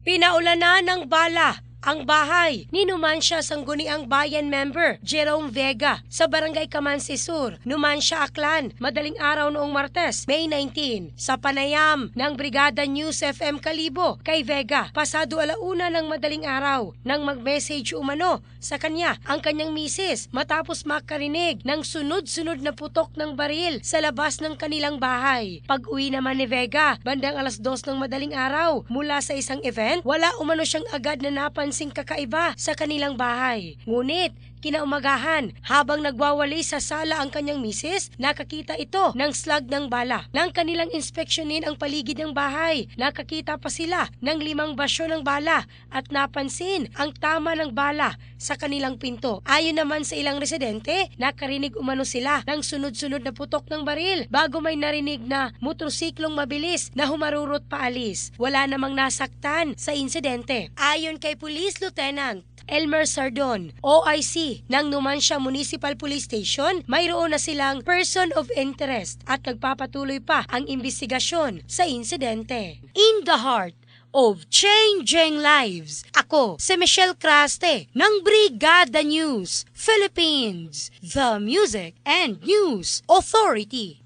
Pinaulanan ng bala ang bahay ni Numancia Sangguniang Bayan member Jerome Vega sa Barangay Camansi Sur, Numancia, Aklan, madaling araw noong Martes, May 19. Sa panayam ng Brigada News FM Kalibo kay Vega, pasado 1:00 ng madaling araw nang mag-message umano sa kanya ang kanyang misis matapos makarinig ng sunod-sunod na putok ng baril sa labas ng kanilang bahay. Pag-uwi naman ni Vega, bandang 2:00 ng madaling araw mula sa isang event, wala umano siyang agad na napansing kakaiba sa kanilang bahay. Ngunit kinaumagahan, habang nagwawali sa sala ang kanyang misis, nakakita ito ng slag ng bala. Nang kanilang inspeksyonin ang paligid ng bahay, nakakita pa sila ng 5 basyo ng bala at napansin ang tama ng bala sa kanilang pinto. Ayon naman sa ilang residente, nakarinig umano sila ng sunod-sunod na putok ng baril bago may narinig na motorsiklong mabilis na humarurot paalis. Wala namang nasaktan sa insidente. Ayon kay Police Lieutenant Elmer Sardon, OIC ng Numancia Municipal Police Station, mayroon na silang person of interest at nagpapatuloy pa ang investigasyon sa insidente. In the heart of changing lives, ako si Michelle Craste ng Brigada News Philippines, the Music and News Authority.